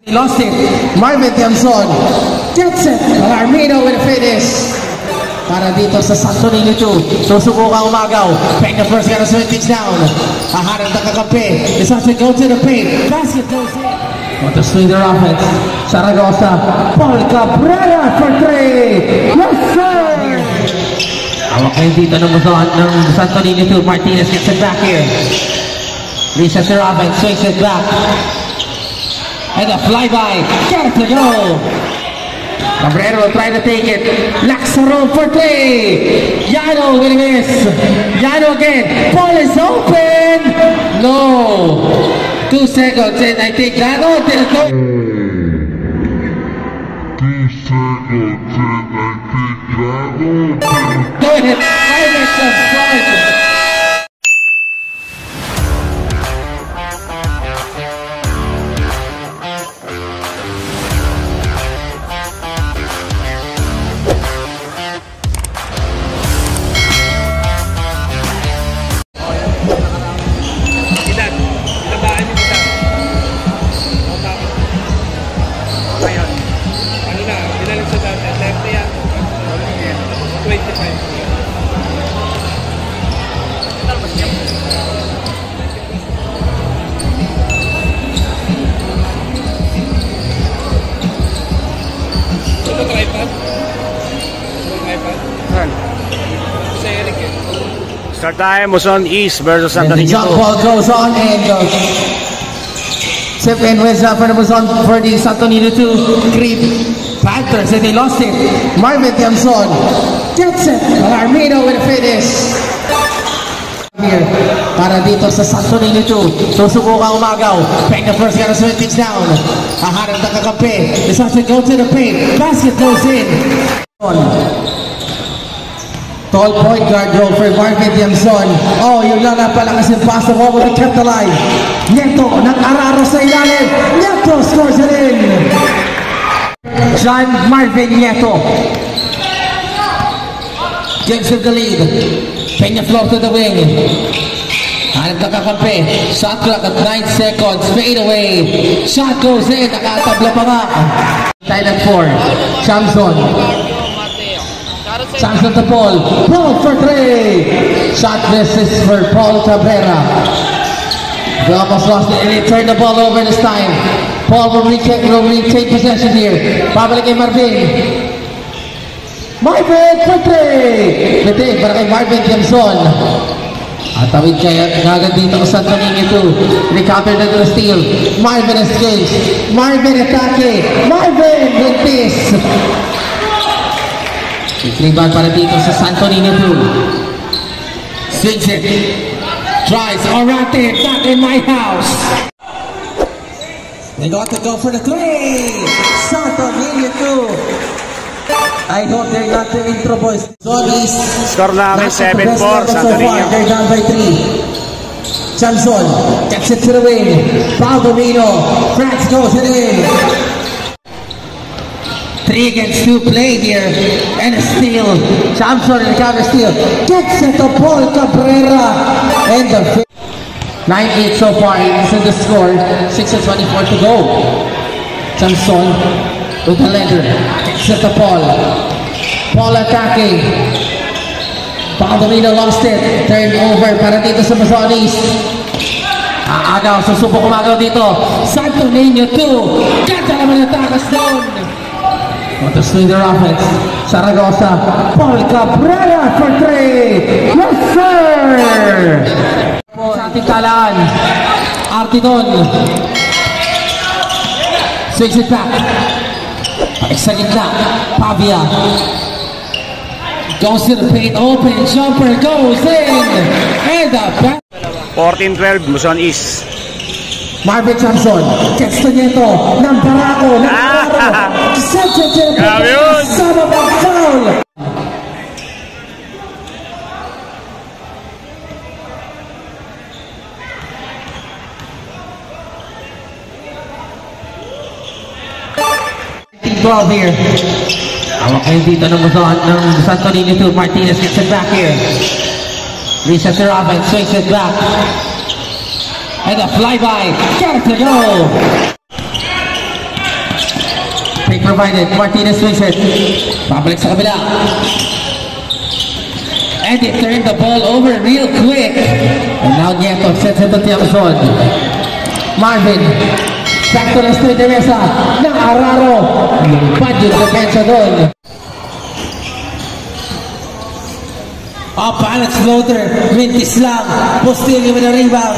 Lost it. Marvin Tiamson gets it. Armino with a finish. Para dito sa Santo Niño 2. Susubukan umagaw. Bang the first, gotta swing things down. Aharap na kakampi. This has to go to the paint. Basket goes in. Want to swing their offense. Zaragoza. Paul Cabrera for 3. Yes, sir! Awak kayo dito ng musuhan ng Santo Niño 2. Martinez gets it back here. Resets their offense. Swings it back. And a flyby, get to go. Cabrera will try to take it. Laxaro for 3. Yano will miss. Yano again. Ball is open. No. 2 seconds and I think Yano didn't go. 2 seconds and I think Yano didn't go ahead. Silence of start. Start time, Muson East versus Santo Niño. The jump ball goes on and goes. Tip in with for the Muson for the Santo Niño 2 Creep Panthers and they lost it. Marvin Tiamson gets it. Armino with a finish. Here, para dito sa Santo Niño 2. Susubukan umagaw. Bang the first, gotta swing things down. Aharap na kakampi. This has to go to the paint. Basket goes in. Tall point guard role for Marvin Tiamson. Oh, yung napalakas yung pass of over the kept alive. Nieto, nag-araro sa ilalim. Nieto scores it in. John Marvin Nieto gives him the lead. Peña floor to the wing. Hanap na kakampi. Shot clock at 9 seconds. Fade away. Shot goes in. Nakatabla pa nga. Thailand 4. Samson. Samson to Paul. Paul for 3. Shot misses for Paul Cabrera. They almost lost it and they turned the ball over this time. Paul will retake possession here. Pabalik kay Marvin. Marvin for 3. Pwede para kay Marvin Tiamson. At tawid kaya agad dito sa Santo Niño 2. Recover na to the steal. Marvin escapes. Marvin atake. Marvin with this. Rebound para dito sa Santo Niño 2. Swings it. Tries. Orate. Back in my house. They got to go for the 3. Santo Niño 2. I hope they're not the intro boys. Score namin 7-4 Santo Niño. They're down by 3. Samson gets it to the wing. Baldomino. Franks goes it in. 3 against 2 play here. And a steal. Samson and counter steal. Gets it to Paul Cabrera. And the 9-8 so far. This is the score. 6:24 to go. Samson with the leader. Gets it to Paul. Paul attacking. Baldomino lost it. Turn over para dito sa Muson East. Aagaw. Susubok umagaw dito. Santo Niño 2. Ganda naman ang takas doon. Want to swing their offense. Zaragoza. Paul Cabrera for 3. Yes, sir! Sa ating talaan. Artidon. Swings it back. Sa gitna. Pavia. Goes to the paint. Open. Jumper goes in. And the back. 14-12 Muson East. Marvin Samson gets to Nieto ng Barako ng Barako grabe yun sama ng foul. Ball here. Awak kayo dito ng musuhan ng Santo Niño 2. Martinez gets it back here. Resets their offense. Swings it back. And a flyby, get to go. Fake provided. Martinez swings it. Babalik sa kabila. And they turned the ball over real quick. And now Nieto sets it to Tiamson. Marvin. Back to Lester de Mesa. Na Araro. Lumipad yung depensa doon. Off balance floater. Mintis lang. Postilio with a rebound.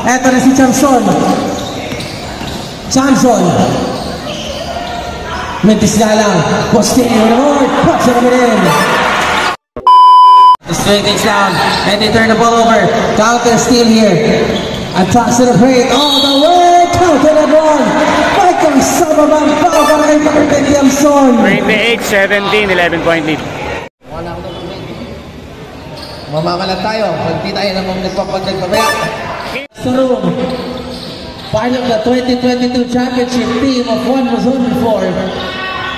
Eto na si Chamson. Chamson. Mintis nga lang. Postilio with a board. Puts it in. The swing things down. And they turn the ball over. Counter steal here. Attacks to the plate. All the way. Counter the ball. Michael Sababang. Foul para kay Marvin Tiamson. 28-17, 11-point lead. Wala ko naman. Mamamalan tayo. Hindi tayo namang nagpapagdag mamaya. Sa room. Part of the 2022 championship team of one was on before.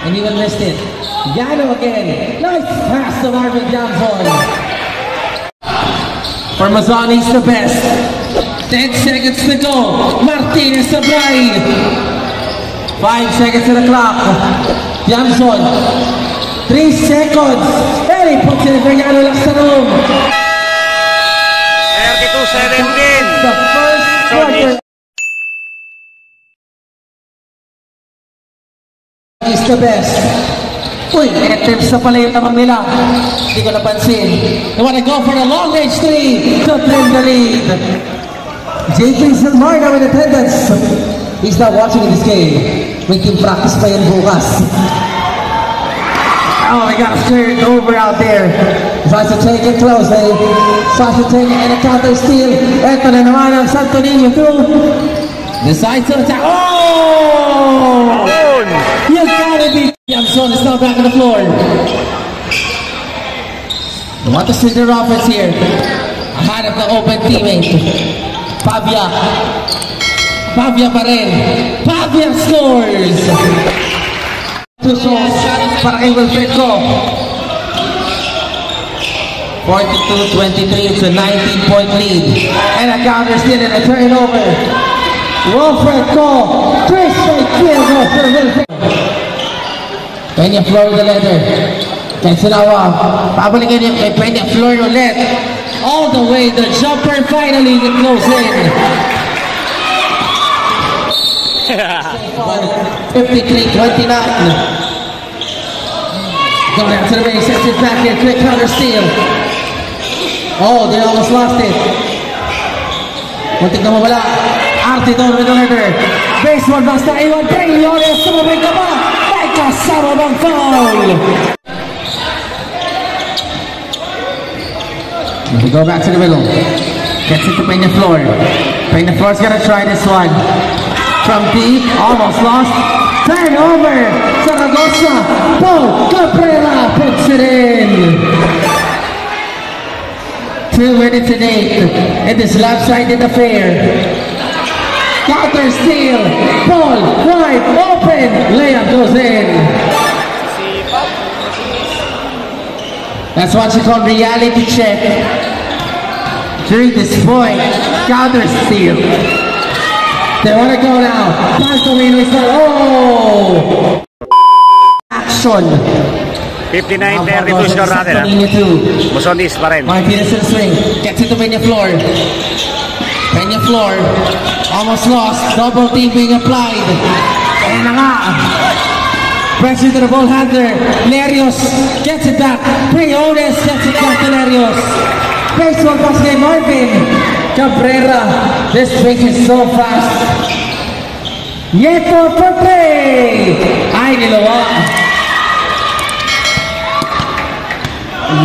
And even missed it. Yano again. Nice pass to Marvin Tiamson. For Mazan, he's the best. 10 seconds to go. Martinez the bride. 5 seconds to the clock. Tiamson. 3 seconds. And he puts it in for Yano Laxarum. 32-17. The first quarter. Is the best. Uy, attempts na pala yung tamang nila. Hindi ko napansin. They wanna go for the long range 3 to trim the lead. JP Silmarna with attendance. He's not watching this game. May team practice pa yan bukas. Oh, we got scared over out there. Tries to take it close, eh? Tries to take it and a counter steal. Eto na naman ang Santo Niño too. Decides to attack. Oh! You gotta be. Tiamson is now back on the floor. They want to swing their offense here. Ahead of the open teammate. Pavia. Pavia pa rin. Pavia scores. Two shots para kay Wilfred Ko. 42-23. It's a 19-point lead. And a counter steal and a turnover. Wilfred Ko. 3 straight field goals for Wilfred. Peña Flor the letter. Cancelawa. Pabalikin niya kay Peña Flor ulit. All the way. The jumper finally that goes in. 53-29. Going out to the ring. Sets it back here. Quick counter steal. Oh, they almost lost it. Muntik na mawala. Arte doon with the letter. Baseball basta iwan. Peñones. Sumabay ka ba? Kasama bang foul? We go back to the middle. Gets it to Peña Flor. Peña Flor's gonna try this one. From deep, almost lost. Turnover. Zaragoza. Paul Cabrera puts it in. 2 minutes and 8 in this lopsided affair. Counter steal. Paul wide open. Layup goes in. That's what you call reality check. During this point, counter steal. They want to go now. Pastorino is not. Oh! Action. 59-32 score natin. Luzon East pa rin. Martinez in swing. Gets it to Peña Flor. Peña Flor. Almost lost. Double team being applied. Ayan na nga. Pressure to the ball handler. Lerios gets it back. Peñones gets it back to Lerios. Baseball pass kay Marvin Cabrera. This swing is so fast. Nieto for play. Ay, nilawa.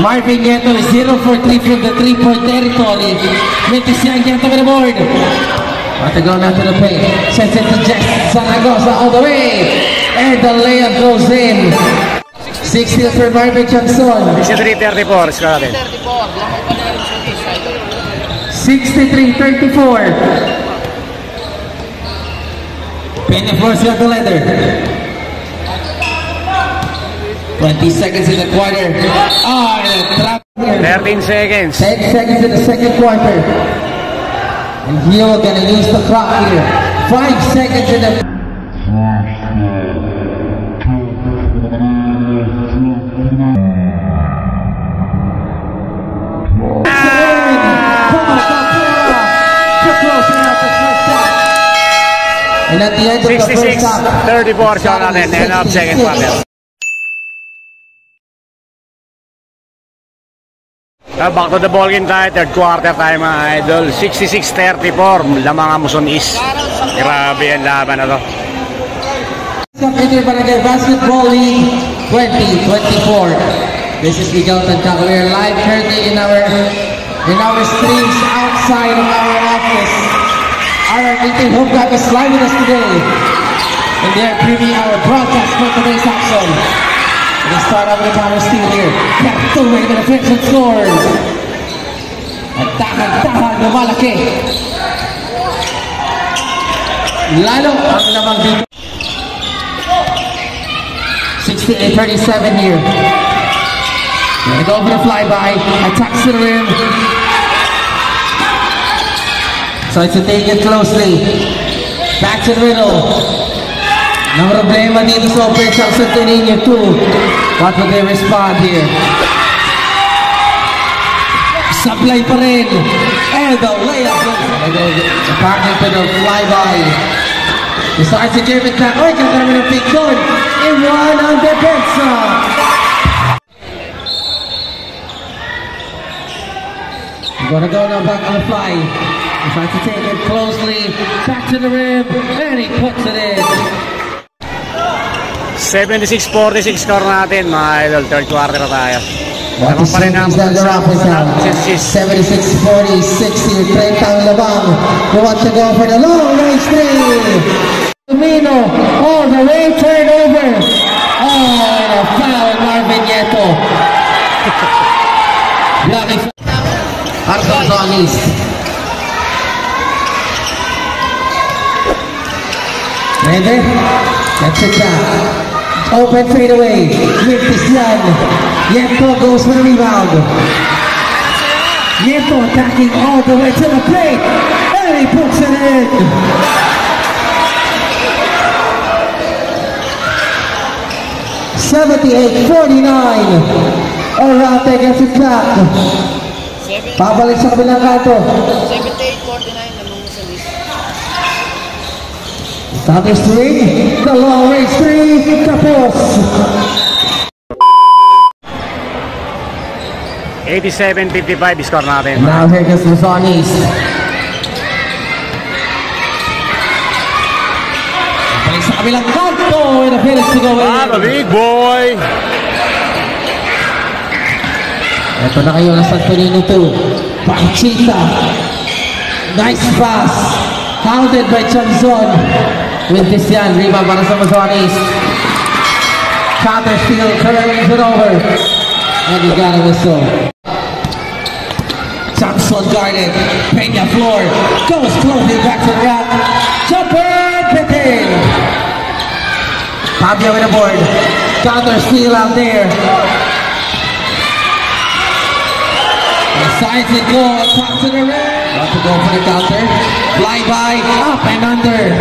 Marvin Nieto is 0 for 3 from the 3-point territory. Mintis yan, Nieto with the board. Want to go now to the paint. Sends it to Jackson Zaragoza all the way. And the layup goes in. 60 for Marvin Tiamson. 63-34 score natin. 63-34. Peña Flor's got the leather. 20 seconds in the quarter. Oh, 13 seconds. 10 seconds in the second quarter. And Gio gonna use the clock here. 5 seconds in the And at the end of the first half, 66-34 siya natin. End of second quarter. Back to the ball game tayo. Third quarter tayo mga idol. 66-34. Lamang ang Muson East. Grabe ang laban na to. Barangay Basketball League 2024. This is Miguel Tantaco. We are live currently in our streams outside of our office. Our meeting home guy is live with us today. And they're previewing our broadcast for today's action. We start off with the power steal here. Captain with the defensive scores. At tahan-tahan na malaki. Lalo ang lamang dito. 68-37 here. Gonna go for the flyby. Attacks to the rim. So it's a take it closely. Back to the middle. No problema dito sa offense ang Santo Niño 2. What will they respond here? Supply pa rin. And the layup. Partner to the flyby. Decides to give it back. Oy, ganda naman ang pick doon. In one on the bench. Gonna go now back on the fly. Decides to take it closely. Back to the rim. And he puts it in. 76-46 score natin mga idol. Third quarter na tayo. Lamang pa rin ang 76-40, 60, 30 ang labang. Who wants to go for the long range three? Domino, all the way, turnover. Oh, and a foul, Marvin Nieto. Lucky Arthur Sonis. Ready? That's it back. Open fadeaway. With this young. Nieto goes for the rebound. Nieto attacking all the way to the plate. And he puts it in. $78-49. Orate gets it back. Pabalik sa kabilang kanto. 78-49 namang Muson East. Starting three. The long range three. Tapos. 87-55 score natin. Now here goes Luzon East. Balik sa kabilang kanto. And a finish to go in. The big boy. Ito na kayo na Santo Niño 2. Panchita. Nice pass. Counted by Chanzon. With this yan. Rebound para sa Luzon East. Counter steal. Currently it over. And he got a whistle. Samson guarded. Peña floor. Goes closely back to the rack. Jumper. Pitin. Fabio with the board. Counter steal out there. Decides to go across to the rim. About to go for the counter. Fly by. Up and under.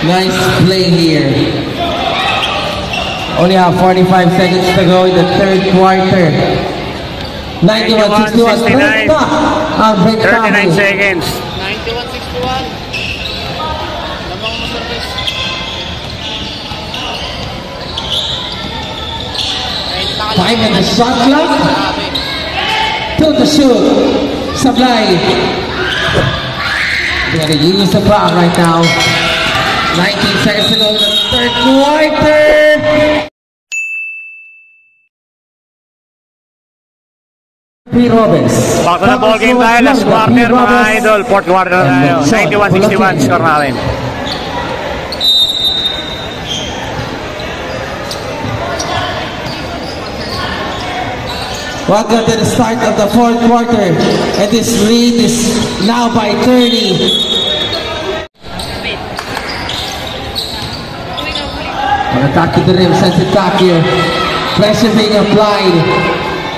Nice play here. Only have 45 seconds to go in the third quarter. 91-61. 39 seconds. 91-61. Namang Muson East. Time in the shot clock. To the shoot. Supply. They're going to use the clock right now. 19 seconds to go in the third quarter. P. Robles. Back to the ball game tayo. Last quarter mga idol. Fourth quarter na tayo. 91-61 score natin. Welcome to the start of the fourth quarter. And this lead is now by 30. An attack to the rim, sends it back here. Pressure being applied.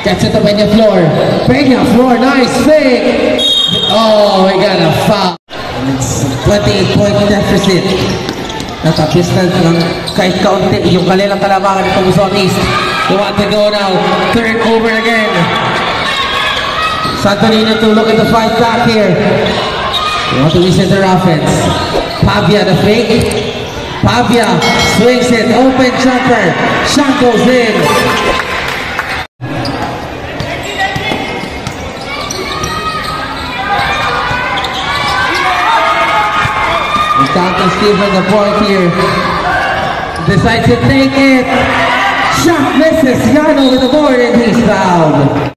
Gets it to Peña Flor. Peña Flor, nice fake. Oh, we got a foul. And it's a 28-point deficit. Nasa distance ng kahit kaunti yung kanilang kalamangan itong Luzon East. They want to go now. Third over again. Santo Niño to look at the fight back here. They want to reset their offense. Pavia the fake. Pavia swings it. Open jumper. Shot goes in. Encounter Steven the point here. Decides to take it. Shot misses. Yano with the board and he's fouled.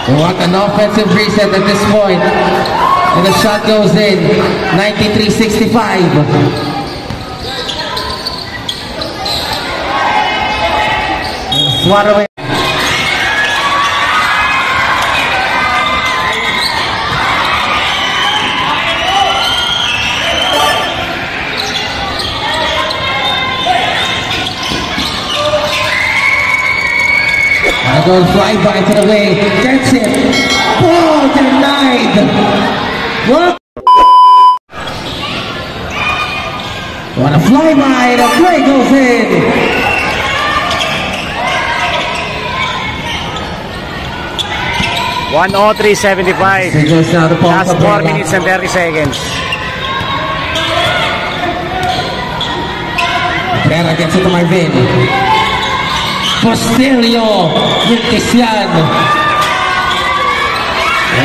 They want an offensive reset at this point. And the shot goes in. 93-65. Swat away. Goes fly-by to the way, gets it, ball denied. What? What a fly-by, the play goes in. $103.75. Last 4 minutes and 30 seconds. Pera gets it to Marvin. Posterior with Cristian.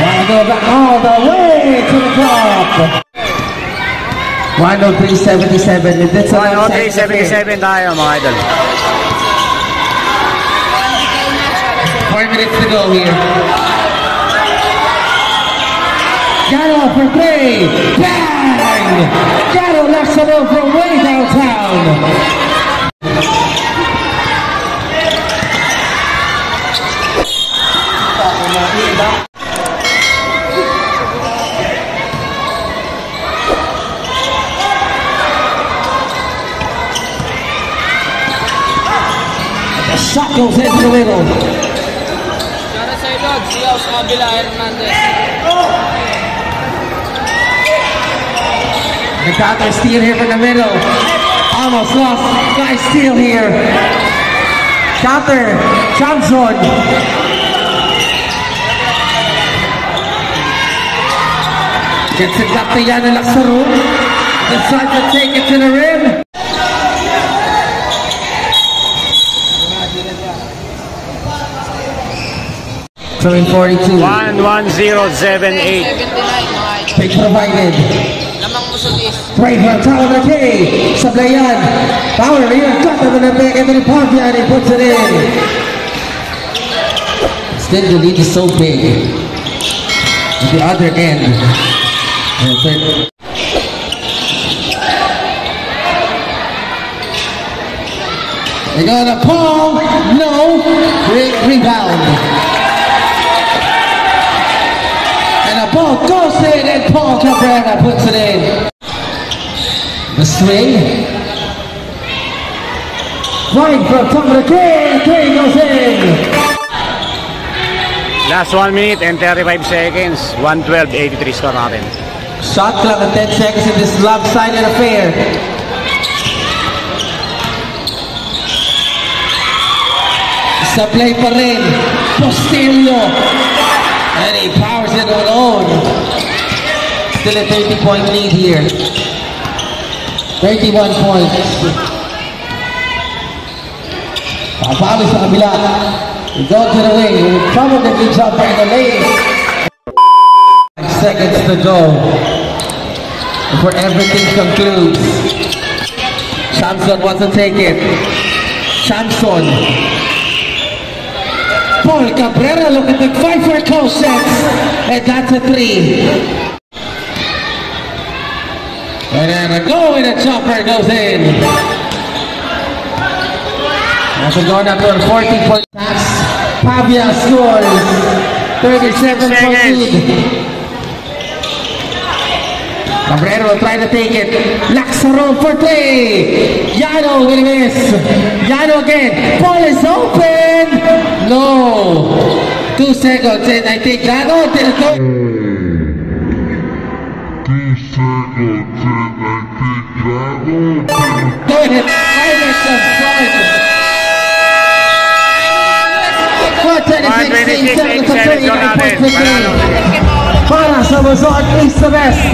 Wanna go back all the way to the top. 103.77. 103.77 tayo mga idol. 4 minutes to go here. Garo for three. Bang! Garo left it over from way downtown. The shot goes into the middle. Para sa ilog, siyaw sa kabila, Hernandez. The counter steal here from the middle. Almost lost. Guy steal here. Counter. Johnson. Gets it back to Yana Laksaro. Decides to take it to the rim. Showing 42. 11078. 79, mga idol. Pitch provided. Lamang Luzon East. Right from Tyler McKay. Sablayan. Power here. Cut him in the back and then Pavia and he puts it in. Still the lead is so big. At the other end. They got a Paul. No. Rebound. And a ball goes in and Paul Cabrera puts it in. The swing. Right from top of the three. Three goes in. Last 1 minute and 35 seconds. 112.83 score natin. Shot clock at 10 seconds in this lopsided affair. Sa play pa rin. Posterior. And he powers it alone. Still a 30-point lead here. 31 points. Papalo sa kabila. We go to the wing. We will probably jump in the lane. 5 seconds to go before everything concludes. Samson wants to take it. Samson. Paul Cabrera looking to fight for close sets. And that's a three. And then a go and a jumper goes in. As we go now to a 40-point pass. Pavia scores. 37-point lead. Cabrera will try to take it. Laksaro for three. Yano will miss. Yano again. Ball is open. No. 2 seconds and I think Yano didn't go. seconds and I think that'll do. Climax of Floyd. 4:26.87 to 39.15 para sa Luzon East to West.